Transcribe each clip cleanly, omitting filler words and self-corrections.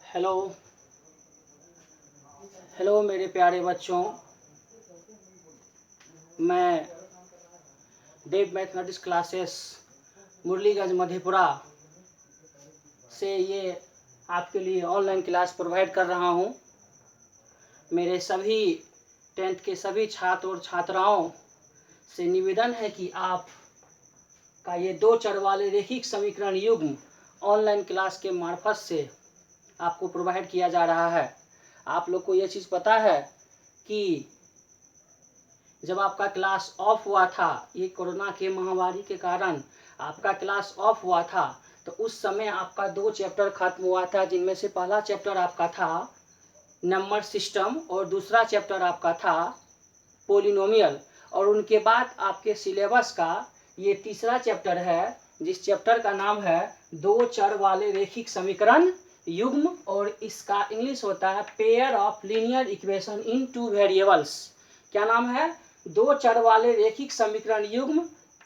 Hello hello मेरे प्यारे बच्चों, मैं देव मैथमेटिक्स क्लासेस मुरलीगंज मधेपुरा से ये आपके लिए ऑनलाइन क्लास प्रोवाइड कर रहा हूँ। मेरे सभी 10th के सभी छात्र और छात्राओं से निवेदन है कि आप का ये दो चर वाले रैखिक समीकरण युग्म ऑनलाइन क्लास के मार्फत से आपको प्रोवाइड किया जा रहा है। आप लोग को ये चीज़ पता है कि जब आपका क्लास ऑफ हुआ था, ये कोरोना के महामारी के कारण आपका क्लास ऑफ हुआ था, तो उस समय आपका 2 चैप्टर खत्म हुआ था, जिनमें से पहला चैप्टर आपका था नंबर सिस्टम और दूसरा चैप्टर आपका था पोलिनोमियल। और उनके बाद आपके सिलेबस का ये तीसरा चैप्टर है, जिस चैप्टर का नाम है दो चर वाले रैखिक समीकरण युग्म, और इसका इंग्लिश होता है pair of linear equation in two variables. क्या नाम है? दो चर वाले रैखिक समीकरण युग्म,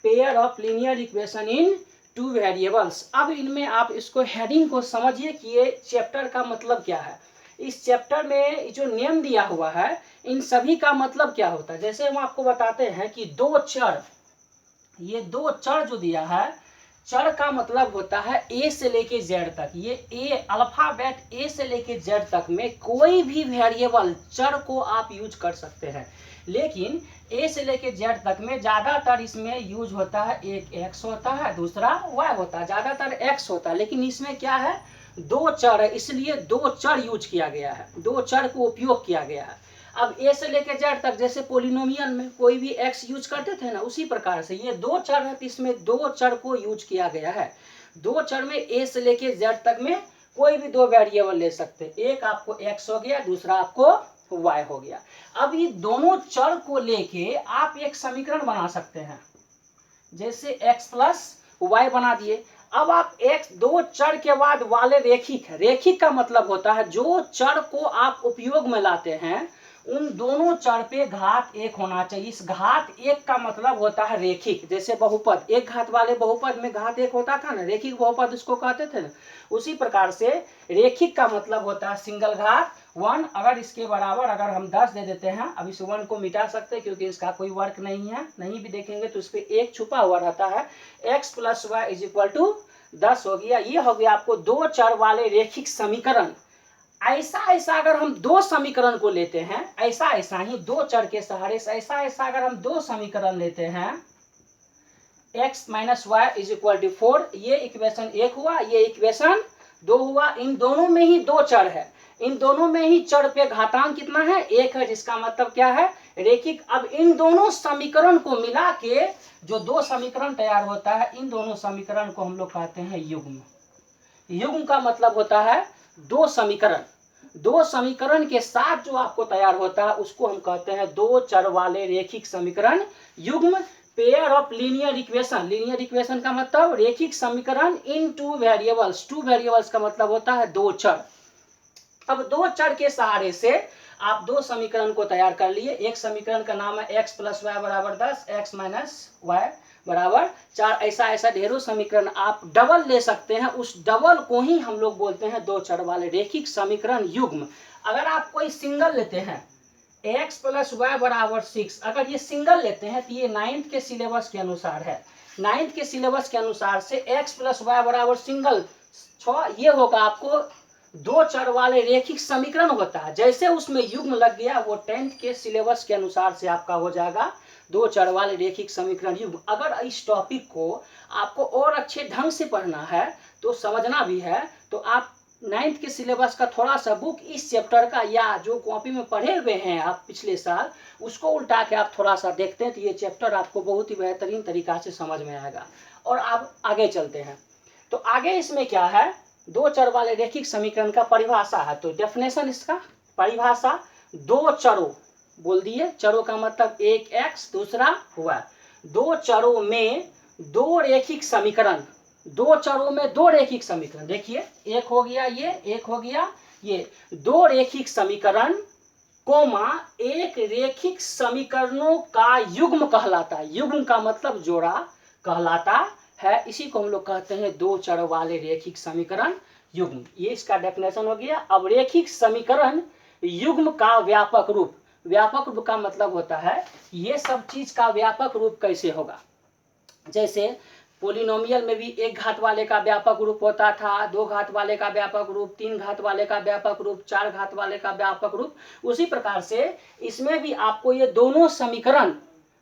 pair of linear equation in two variables. अब इनमें आप इसको हेडिंग को समझिए कि ये चैप्टर का मतलब क्या है। इस चैप्टर में जो नेम दिया हुआ है, इन सभी का मतलब क्या होता है। जैसे हम आपको बताते हैं कि दो चर, ये दो चर जो दिया है, चर का मतलब होता है ए से लेके जेड तक। ये ए अल्फाबेट ए से लेके जेड तक में कोई भी वेरिएबल चर को आप यूज कर सकते हैं, लेकिन ए से लेके जेड तक में ज़्यादातर इसमें यूज होता है, एक एक्स होता है, दूसरा वाई होता है, ज़्यादातर एक्स होता है। लेकिन इसमें क्या है, दो चर है, इसलिए दो चर यूज किया गया है, दो चर को उपयोग किया गया है। अब ए से लेके जेड तक जैसे पोलिनोमियल में कोई भी एक्स यूज करते थे ना, उसी प्रकार से ये दो चर है, तो इसमें दो चर को यूज किया गया है। दो चर में ए से लेके जेड तक में कोई भी दो वेरिएबल ले सकते हैं, एक आपको एक्स हो गया, दूसरा आपको वाई हो गया। अब ये दोनों चर को लेके आप एक समीकरण बना सकते हैं, जैसे एक्स प्लस वाई बना दिए। अब आप एक्स दो चर के बाद वाले रेखिक है, रेखिक का मतलब होता है जो चर को आप उपयोग में लाते हैं उन दोनों चर पे घात एक होना चाहिए। इस घात एक का मतलब होता है रेखिक। जैसे बहुपद, एक घात वाले बहुपद में घात एक होता था ना, रेखिक बहुपद इसको कहते थे ना, उसी प्रकार से रेखिक का मतलब होता है सिंगल घात 1। अगर इसके बराबर अगर हम 10 दे देते हैं, अब इस 1 को मिटा सकते हैं क्योंकि इसका कोई वर्क नहीं है, नहीं भी देखेंगे तो इस पर एक छुपा हुआ रहता है, x plus y is equal to 10 हो गया। ये हो गया आपको दो चर वाले रेखिक समीकरण। ऐसा ऐसा अगर हम दो समीकरण को लेते हैं, ऐसा ऐसा ही दो चर के सहारे से ऐसा ऐसा अगर हम दो समीकरण लेते हैं, x minus y is equal to 4, ये इक्वेशन एक हुआ, ये इक्वेशन दो हुआ। इन दोनों में ही दो चर है, इन दोनों में ही चर पे घातांक कितना है, एक है, जिसका मतलब क्या है, रेखिक। अब इन दोनों समीकरण को मिला के जो दो समीकरण तैयार होता है, इन दोनों समीकरण को हम लोग कहते हैं युग्म। युग्म का मतलब होता है दो समीकरण, दो समीकरण के साथ जो आपको तैयार होता है उसको हम कहते हैं दो चर वाले रैखिक समीकरण युग्म, pair of linear equation. Linear equation का मतलब रैखिक समीकरण इन टू वेरिएबल्स, टू वेरिएबल्स का मतलब होता है दो चर। अब दो चर के सहारे से आप दो समीकरण को तैयार कर लिए। एक समीकरण का नाम है x प्लस वाई बराबर 10, x माइनस वाई बराबर 4। ऐसा ऐसा ढेरों समीकरण आप डबल ले सकते हैं, उस डबल को ही हम लोग बोलते हैं दो चर वाले रैखिक समीकरण युग्म। अगर आप कोई सिंगल लेते हैं, x प्लस वाई बराबर 6, अगर ये सिंगल लेते हैं तो ये 9th के सिलेबस के अनुसार है, 9th के सिलेबस के अनुसार से x प्लस वाई बराबर सिंगल 6, ये होगा आपको दो चर वाले रैखिक समीकरण होता है। जैसे उसमें युग्म लग गया, वो 10th के सिलेबस के अनुसार से आपका हो जाएगा दो चर वाले रैखिक समीकरण युग्म। अगर इस टॉपिक को आपको और अच्छे ढंग से पढ़ना है, तो समझना भी है, तो आप 9th के सिलेबस का थोड़ा सा बुक इस चैप्टर का, या जो कॉपी में पढ़े हुए हैं आप पिछले साल, उसको उल्टा के आप थोड़ा सा देखते हैं तो ये चैप्टर आपको बहुत ही बेहतरीन तरीका से समझ में आएगा। और आप आगे चलते हैं, तो आगे इसमें क्या है, दो चर वाले रैखिक समीकरण का परिभाषा है। तो डेफिनेशन, इसका परिभाषा, दो चरों बोल दिए, चरों का मतलब एक x दूसरा y, दो चरों में दो रैखिक समीकरण, दो चरों में दो रैखिक समीकरण। देखिए एक हो गया ये, एक हो गया ये, दो रैखिक समीकरण कोमा एक रैखिक समीकरणों का युग्म कहलाता है। युग्म का मतलब जोड़ा कहलाता है, इसी को हम लोग कहते हैं दो चर वाले रैखिक समीकरण युग्म। ये इसका डेफिनेशन हो गया। अब रेखिक समीकरण युग्म का व्यापक रूप। व्यापक रूप का मतलब होता है ये सब चीज का व्यापक रूप कैसे होगा। जैसे पोलिनोमियल में भी एक घात वाले का व्यापक रूप होता था, दो घात वाले का व्यापक रूप, तीन घात वाले का व्यापक रूप, चार घात वाले का व्यापक रूप। उसी प्रकार से इसमें भी आपको ये दोनों समीकरण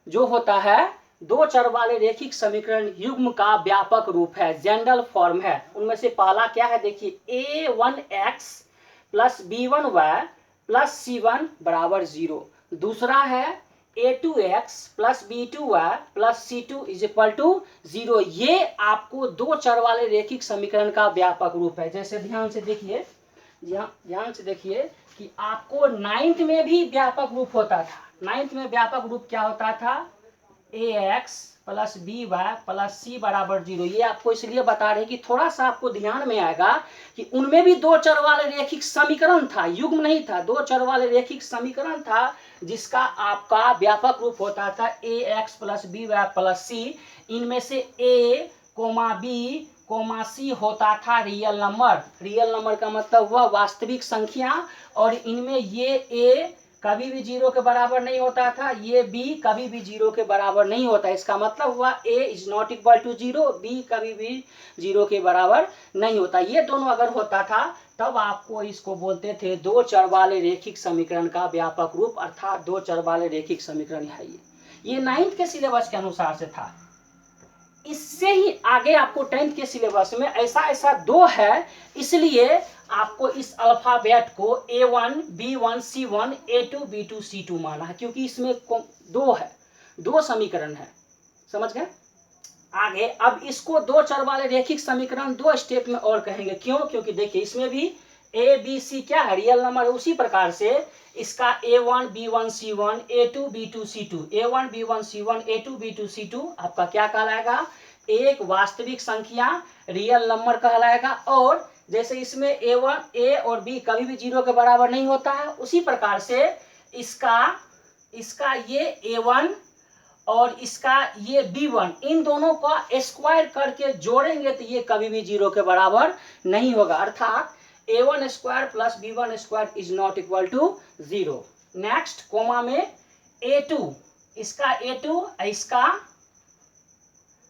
जो होता है दो चर वाले रेखिक समीकरण युग्म का व्यापक रूप है, जनरल फॉर्म है। उनमें से पहला क्या है देखिए, a1x plus b1y plus c1 बराबर 0। दूसरा है a2x plus b2y plus c2 is equal to 0। ये आपको दो चर वाले रेखिक समीकरण का व्यापक रूप है। जैसे ध्यान से देखिए, ध्यान से देखिए कि आपको नाइन्थ में भी व्यापक रूप होता था। नाइन्थ में व्यापक रूप क्या होता था, ax plus B Y plus C बराबर 0। ये आपको इसलिए बता रहे कि थोड़ा सा आपको ध्यान में आएगा कि उनमें भी दो चर वाले रेखिक समीकरण था, युग्म नहीं था, दो चर वाले रेखिक समीकरण था जिसका आपका व्यापक रूप होता था ax plus B Y plus C. इनमें से a comma B comma C होता था रियल नंबर। रियल नंबर का मतलब वह वास्तविक संख्या, और इनमें ये a कभी भी 0 के बराबर नहीं होता था, ये b कभी भी 0 के बराबर नहीं होता। इसका मतलब हुआ a is not equal to 0, b कभी भी 0 के बराबर नहीं होता। ये दोनों अगर होता था तब आपको इसको बोलते थे दो चर वाले रेखिक समीकरण का व्यापक रूप, अर्थात दो चर वाले रेखिक समीकरण है। ये 9th के सिलेबस के अनुसार से था। इससे ही आगे आपको 10th के सिलेबस में ऐसा ऐसा दो है, इसलिए आपको इस अल्फाबेट को A1 B1 C1 A2 B2 C2 माना है, क्योंकि इसमें दो है, दो समीकरण है। समझ गए आगे। अब इसको दो चर वाले रेखिक समीकरण दो स्टेप में और कहेंगे। क्यों? क्योंकि देखिए इसमें भी A B C क्या है, रियल नंबर है। उसी प्रकार से इसका A1 B1 C1 A2 B2 C2, A1 B1 C1 A2 B2 C2 आपका क्या कहलाएगा, एक वास्तविक संख्या रियल नंबर कहलाएगा। और जैसे इसमें A और B कभी भी 0 के बराबर नहीं होता है, उसी प्रकार से इसका ये A1 और इसका ये B1, इन दोनों का स्क्वायर करके जोड़ेंगे तो ये कभी भी 0 के बराबर नहीं होगा, अर्थात A1 square plus B1 square is not equal to 0। Next comma में A2, इसका A2 इसका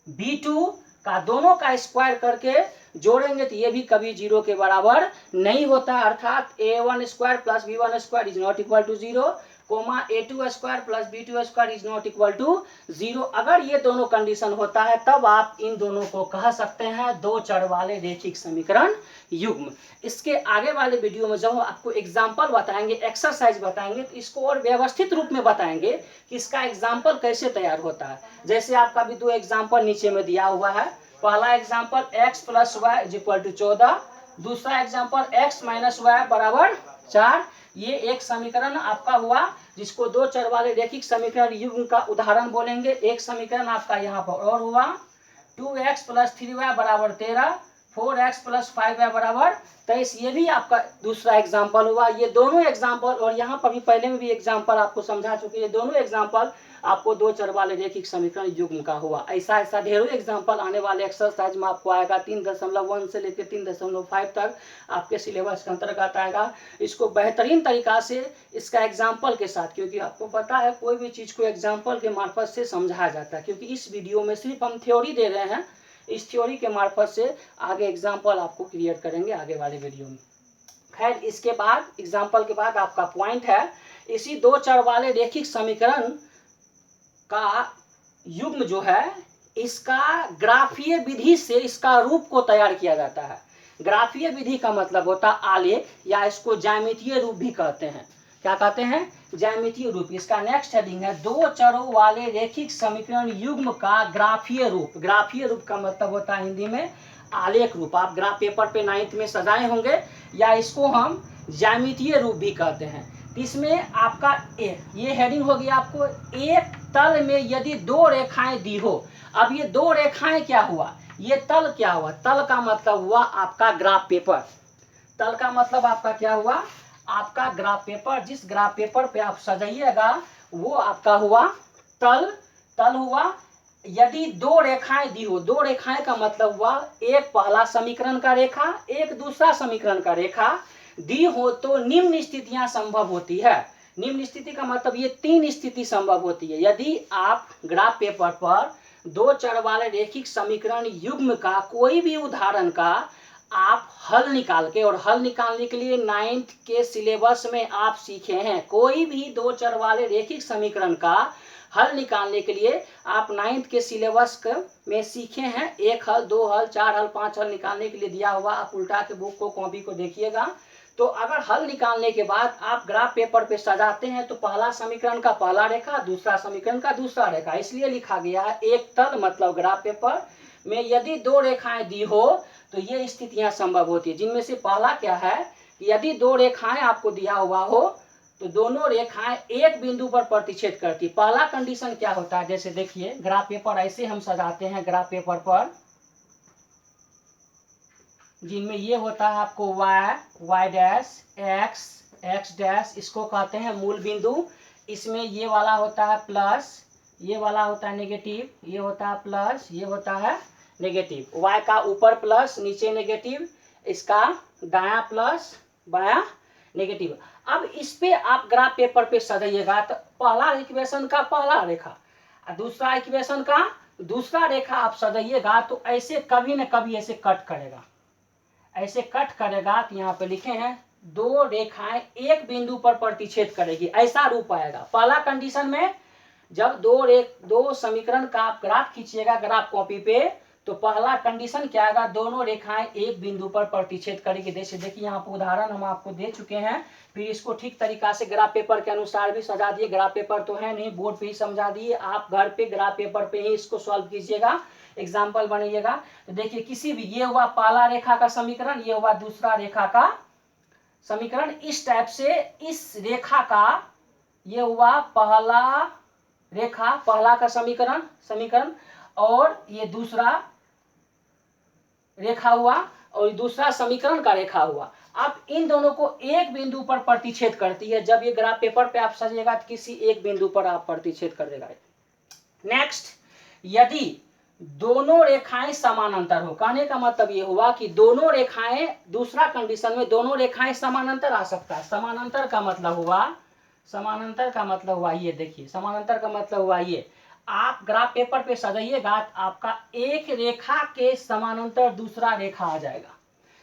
B2 का दोनों का स्क्वायर करके जोड़ेंगे तो ये भी कभी 0 के बराबर नहीं होता, अर्थात A1 square plus B1 square is not equal to 0, comma A2 square plus B2 square is not equal to 0। अगर ये दोनों कंडीशन होता है तब आप इन दोनों को कह सकते हैं दो चर वाले रेखिक समीकरण युग्म। इसके आगे वाले वीडियो में जब हम आपको एग्जाम्पल बताएंगे, एक्सरसाइज बताएंगे, तो इसको और व्यवस्थित रूप में बताएंगे कि इसका एग्जाम्पल कैसे तैयार होता है। जैसे आपका भी दो एग्जाम्पल नीचे में दिया हुआ है। पहला example x plus y is equal to 14, दूसरा एग्जाम्पल x माइनस वाई बराबर 4। ये एक समीकरण आपका हुआ जिसको दो चर वाले रेखिक समीकरण युग्म का उदाहरण बोलेंगे। एक समीकरण आपका यहाँ पर और हुआ 2x प्लस 3y बराबर 13, 4x प्लस 5y बराबर 23। ये भी आपका दूसरा एग्जाम्पल हुआ। ये दोनों एग्जाम्पल, और यहाँ पर भी पहले में भी एग्जाम्पल आपको समझा चुके हैं, दोनों एग्जाम्पल आपको दो चर वाले रेखिक समीकरण युग्म का हुआ। ऐसा ऐसा ढेरों एग्जाम्पल आने वाले एक्सरसाइज में आपको आएगा। 3.1 से लेकर 3.5 तक आपके सिलेबस के अंतर्गत आएगा। इसको बेहतरीन तरीका से इसका एग्जाम्पल के साथ, क्योंकि आपको पता है कोई भी चीज़ को एग्जाम्पल के मार्फत से समझाया जाता है, क्योंकि इस वीडियो में सिर्फ हम थ्योरी दे रहे हैं, इस थ्योरी के मार्फत से आगे एग्जाम्पल आपको क्रिएट करेंगे आगे वाले वीडियो में। खैर, इसके बाद एग्जाम्पल के बाद आपका पॉइंट है, इसी दो चर वाले रेखिक समीकरण का युग्म जो है इसका ग्राफीय विधि से इसका रूप को तैयार किया जाता है। ग्राफीय विधि का मतलब होता है आलेख, या इसको ज्यामितीय रूप भी कहते हैं। क्या कहते हैं? ज्यामितीय रूप। इसका नेक्स्ट हेडिंग है दो चरों वाले रेखिक समीकरण युग्म का ग्राफीय रूप। ग्राफीय रूप का मतलब होता है हिंदी में आलेख रूप। आप ग्राफ पेपर पे 9th में सजाए होंगे, या इसको हम ज्यामितीय रूप भी कहते हैं। इसमें आपका ये हेडिंग हो गया आपको, एक तल में यदि दो रेखाएं दी हो। अब ये दो रेखाएं क्या हुआ, ये तल क्या हुआ, तल का मतलब हुआ आपका ग्राफ पेपर। तल का मतलब आपका क्या हुआ, आपका ग्राफ पेपर। जिस ग्राफ पेपर पे आप सजाइएगा वो आपका हुआ तल। तल हुआ यदि दो रेखाएं दी हो, दो रेखाएं का मतलब हुआ एक पहला समीकरण का रेखा, एक दूसरा समीकरण का रेखा दी हो तो निम्न स्थितियां संभव होती है। निम्न स्थिति का मतलब ये तीन स्थिति संभव होती है। यदि आप ग्राफ पेपर पर दो चर वाले रैखिक समीकरण युग्म का कोई भी उदाहरण का आप हल निकाल के, और हल निकालने के लिए 9th के सिलेबस में आप सीखे हैं, कोई भी दो चर वाले रैखिक समीकरण का हल निकालने के लिए आप 9th के सिलेबस में सीखे हैं। एक हल, दो हल, चार हल, पांच हल निकालने के लिए दिया हुआ, आप उल्टा के बुक को, कॉपी को देखिएगा। तो अगर हल निकालने के बाद आप ग्राफ पेपर पे सजाते हैं तो पहला समीकरण का पहला रेखा, दूसरा समीकरण का दूसरा रेखा, इसलिए लिखा गया है एक तल मतलब ग्राफ पेपर में यदि दो रेखाएं दी हो तो ये स्थितियां संभव होती है, जिनमें से पहला क्या है कि यदि दो रेखाएं आपको दिया हुआ हो तो दोनों रेखाएं एक बिंदु पर प्रतिच्छेद करती। पहला कंडीशन क्या होता है, जैसे देखिए ग्राफ पेपर ऐसे हम सजाते हैं ग्राफ पेपर पर, जिनमें ये होता है आपको y, y dash, x, x dash, इसको कहते हैं मूल बिंदु। इसमें ये वाला होता है प्लस, ये वाला होता है नेगेटिव, ये होता है प्लस, ये होता है नेगेटिव। y का ऊपर प्लस नीचे नेगेटिव, इसका दायां प्लस बायां नेगेटिव। अब इस पे आप ग्राफ पेपर पे सजाइएगा तो पहला इक्वेशन का पहला रेखा, दूसरा इक्वेशन का दूसरा रेखा आप सजाइएगा तो ऐसे कभी न कभी ऐसे कट करेगा, ऐसे कट करेगा। तो यहाँ पे लिखे हैं दो रेखाएं एक बिंदु पर प्रतिच्छेद करेगी, ऐसा रूप आएगा। पहला कंडीशन में जब दो समीकरण का आप ग्राफ खींचिएगा ग्राफ कॉपी पे, तो पहला कंडीशन क्या आएगा, दोनों रेखाएं एक बिंदु पर प्रतिच्छेद करेगी। जैसे देखिए यहाँ पर उदाहरण हम आपको दे चुके हैं, फिर इसको ठीक तरीका से ग्राफ पेपर के अनुसार भी सजा दिए। ग्राफ पेपर तो है नहीं, बोर्ड पे ही समझा दिए, आप घर पे ग्राफ पेपर पे ही इसको सॉल्व कीजिएगा, एग्जाम्पल बनाइएगा। तो देखिए किसी भी, ये हुआ पहला रेखा का समीकरण, ये हुआ दूसरा रेखा का समीकरण। इस टाइप से इस रेखा का ये हुआ पहला रेखा, पहला का समीकरण और ये दूसरा रेखा हुआ और दूसरा समीकरण का रेखा हुआ। अब इन दोनों को एक बिंदु पर प्रतिच्छेद करती है। जब ये ग्राफ पेपर पे आप सजिएगा तो किसी एक बिंदु पर आप प्रतिच्छेद कर देगा। नेक्स्ट, यदि दोनों रेखाएं समानांतर हो, कहने का मतलब ये हुआ कि दोनों रेखाएं, दूसरा कंडीशन में दोनों रेखाएं समानांतर आ सकता है। समानांतर का मतलब हुआ ये, देखिए समानांतर का मतलब हुआ ये, आप ग्राफ पेपर पे सजाइएगा आपका एक रेखा के समानांतर दूसरा रेखा आ जाएगा।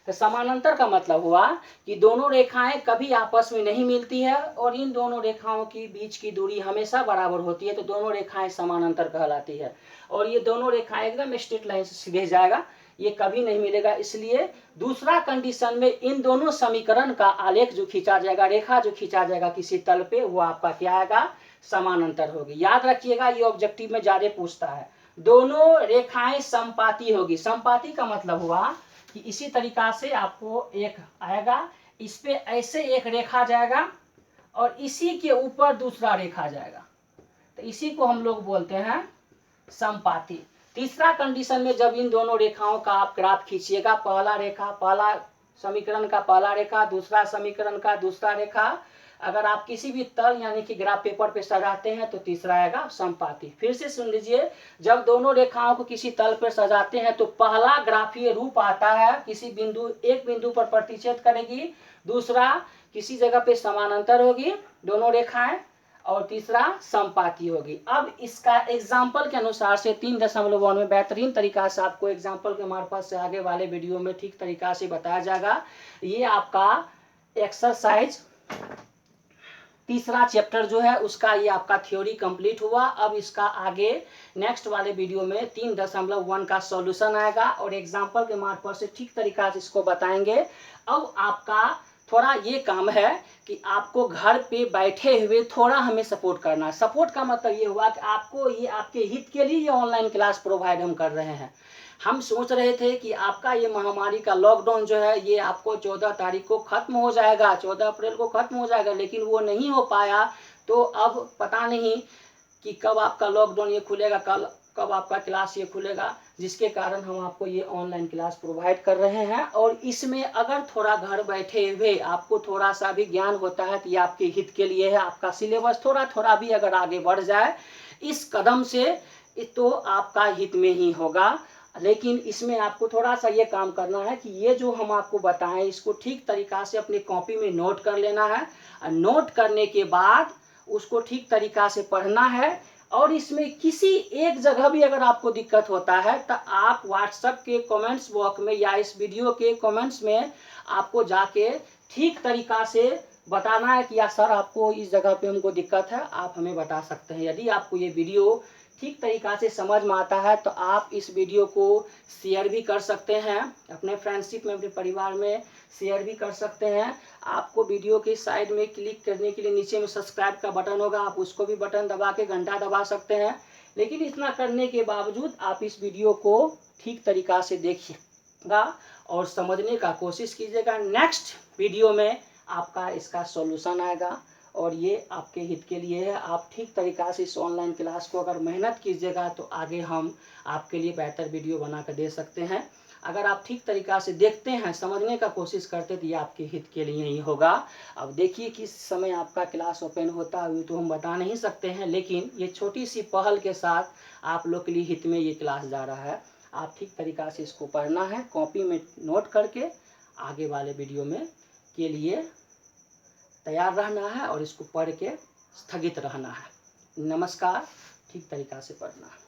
तो समानांतर का मतलब हुआ कि दोनों रेखाएं कभी आपस में नहीं मिलती है और इन दोनों रेखाओं की बीच की दूरी हमेशा बराबर होती है, तो दोनों रेखाएं समानांतर कहलाती है। और ये दोनों रेखाएं एकदम स्ट्रेट लाइन से सीधे जाएगा, ये कभी नहीं मिलेगा। इसलिए दूसरा कंडीशन में इन दोनों समीकरण का आलेख जो खींचा जाएगा, रेखा जो खींचा जाएगा किसी तल पे, वो आपका क्या आएगा, समानांतर होगी। याद रखिएगा, ये ऑब्जेक्टिव में ज्यादा पूछता है। दोनों रेखाएं समपाती होगी। समपाती का मतलब हुआ कि इसी तरीका से आपको एक आएगा, इस पे ऐसे एक रेखा जाएगा और इसी के ऊपर दूसरा रेखा जाएगा, तो इसी को हम लोग बोलते हैं समपाती। तीसरा कंडीशन में जब इन दोनों रेखाओं का आप ग्राफ खींचिएगा, पहला रेखा, पहला समीकरण का पहला रेखा, दूसरा समीकरण का दूसरा रेखा, अगर आप किसी भी तल यानी कि ग्राफ पेपर पे सजाते हैं तो तीसरा आएगा समपाती। फिर से सुन लीजिए, जब दोनों रेखाओं को किसी तल पर सजाते हैं तो पहला ग्राफीय रूप आता है, किसी बिंदु, एक बिंदु पर प्रतिच्छेद करेगी, दूसरा किसी जगह पे समानांतर होगी दोनों रेखाएं, और तीसरा समपाती होगी। अब इसका एग्जाम्पल के अनुसार से 3.1 में बेहतरीन तरीका से आपको एग्जाम्पल के मार्फत से आगे वाले वीडियो में ठीक तरीका से बताया जाएगा। ये आपका एक्सरसाइज तीसरा चैप्टर जो है उसका ये आपका थ्योरी कंप्लीट हुआ। अब इसका आगे नेक्स्ट वाले वीडियो में 3.1 का सॉल्यूशन आएगा और एग्जाम्पल के मार्फत से ठीक तरीका से इसको बताएंगे। अब आपका थोड़ा ये काम है कि आपको घर पे बैठे हुए थोड़ा हमें सपोर्ट करना है। सपोर्ट का मतलब ये हुआ कि आपको ये आपके हित के लिए ये ऑनलाइन क्लास प्रोवाइड हम कर रहे हैं। हम सोच रहे थे कि आपका ये महामारी का लॉकडाउन जो है ये आपको 14 तारीख को ख़त्म हो जाएगा, 14 अप्रैल को ख़त्म हो जाएगा, लेकिन वो नहीं हो पाया। तो अब पता नहीं कि कब आपका लॉकडाउन ये खुलेगा, कब आपका क्लास ये खुलेगा, जिसके कारण हम आपको ये ऑनलाइन क्लास प्रोवाइड कर रहे हैं। और इसमें अगर थोड़ा घर बैठे हुए आपको थोड़ा सा भी ज्ञान होता है तो ये आपके हित के लिए है। आपका सिलेबस थोड़ा थोड़ा भी अगर आगे बढ़ जाए, इस कदम से तो आपका हित में ही होगा। लेकिन इसमें आपको थोड़ा सा ये काम करना है कि ये जो हम आपको बताएं इसको ठीक तरीक़ा से अपनी कॉपी में नोट कर लेना है, और नोट करने के बाद उसको ठीक तरीक़ा से पढ़ना है। और इसमें किसी एक जगह भी अगर आपको दिक्कत होता है तो आप व्हाट्सएप के कमेंट्स बॉक्स में या इस वीडियो के कमेंट्स में आपको जाके ठीक तरीक़ा से बताना है कि या सर आपको इस जगह पे हमको दिक्कत है, आप हमें बता सकते हैं। यदि आपको ये वीडियो ठीक तरीक़ा से समझ में आता है तो आप इस वीडियो को शेयर भी कर सकते हैं, अपने फ्रेंडशिप में, अपने परिवार में शेयर भी कर सकते हैं। आपको वीडियो के साइड में क्लिक करने के लिए नीचे में सब्सक्राइब का बटन होगा, आप उसको भी बटन दबा के घंटा दबा सकते हैं। लेकिन इतना करने के बावजूद आप इस वीडियो को ठीक तरीक़ा से देखिएगा और समझने का कोशिश कीजिएगा। नेक्स्ट वीडियो में आपका इसका सॉल्यूशन आएगा और ये आपके हित के लिए है। आप ठीक तरीक़ा से इस ऑनलाइन क्लास को अगर मेहनत कीजिएगा तो आगे हम आपके लिए बेहतर वीडियो बना कर दे सकते हैं। अगर आप ठीक तरीक़ा से देखते हैं, समझने का कोशिश करते हैं तो ये आपके हित के लिए ही होगा। अब देखिए किस समय आपका क्लास ओपन होता है तो हम बता नहीं सकते हैं, लेकिन ये छोटी सी पहल के साथ आप लोग के लिए हित में ये क्लास जा रहा है। आप ठीक तरीक़ा से इसको पढ़ना है, कॉपी में नोट करके आगे वाले वीडियो में के लिए तैयार रहना है और इसको पढ़ के स्थगित रहना है। नमस्कार, ठीक तरीक़ा से पढ़ना है।